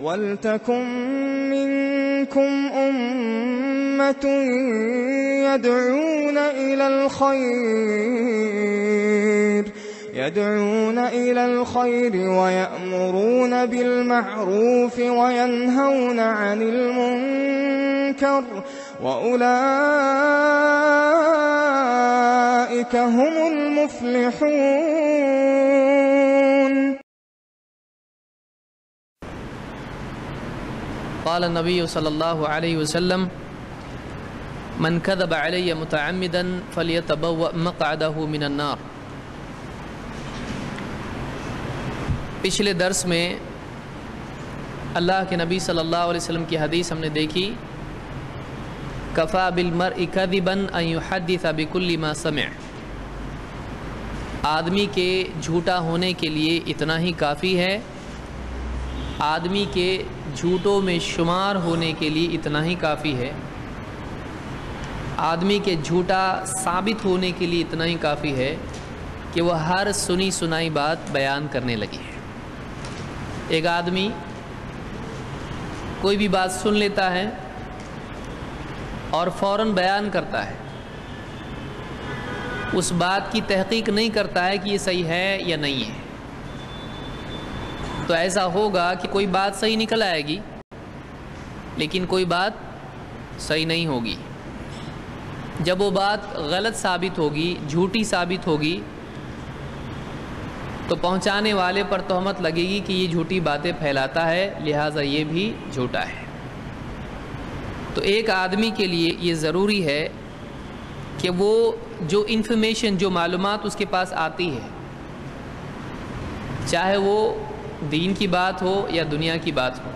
वल्तकुम मिनकुम उम्मतुन यदऊन इलल खैर वयअमुरून बिल मअरूफ वयन्हौन अनिल मुनकर वउलाइक हुमुल मुफ्लिहून। क़ाल नबी सल्लल्लाहु अलैहि वसल्लम मन कज़ब अलैया मुतअम्मिदन फ़ल्यतबव्वअ मक़अदहु मिनन नार। पिछले दर्स में अल्लाह के नबी सल्लल्लाहु अलैहि वसल्लम की हदीस हमने देखी, कफ़ा बिल मर्इ कज़िबन अन युहद्दिस बिकुल्लि मा समिअ। आदमी के झूठा होने के लिए इतना ही काफ़ी है, आदमी के झूठों में शुमार होने के लिए इतना ही काफ़ी है, आदमी के झूठा साबित होने के लिए इतना ही काफ़ी है कि वह हर सुनी सुनाई बात बयान करने लगी है। एक आदमी कोई भी बात सुन लेता है और फ़ौरन बयान करता है, उस बात की तहक़ीक़ नहीं करता है कि ये सही है या नहीं है। तो ऐसा होगा कि कोई बात सही निकल आएगी लेकिन कोई बात सही नहीं होगी। जब वो बात गलत साबित होगी, झूठी साबित होगी, तो पहुंचाने वाले पर तोहमत लगेगी कि ये झूठी बातें फैलाता है, लिहाजा ये भी झूठा है। तो एक आदमी के लिए ये ज़रूरी है कि वो जो इन्फॉर्मेशन, जो मालूमात उसके पास आती है, चाहे वो दीन की बात हो या दुनिया की बात हो,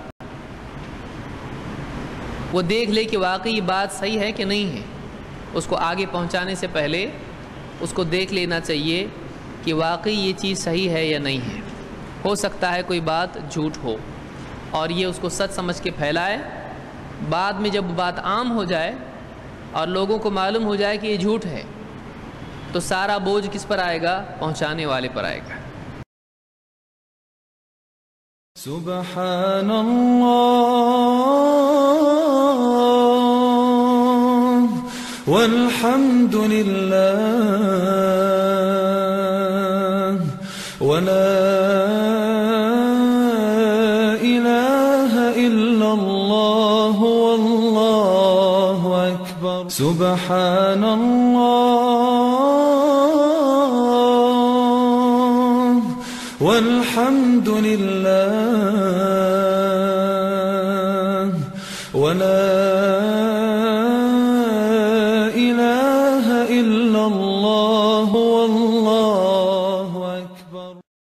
वो देख ले कि वाकई ये बात सही है कि नहीं है। उसको आगे पहुंचाने से पहले उसको देख लेना चाहिए कि वाकई ये चीज़ सही है या नहीं है। हो सकता है कोई बात झूठ हो और ये उसको सच समझ के फैलाए, बाद में जब बात आम हो जाए और लोगों को मालूम हो जाए कि ये झूठ है, तो सारा बोझ किस पर आएगा? पहुंचाने वाले पर आएगा। सुब्हानल्लाह वल्हम्दुलिल्लाह वला इलाहा इल्लल्लाह वल्लाहु अकबर। सुब्हानल्लाह वल्हम्दुलिल्लाह वला इलाहा इल्लल्लाह वल्लाहु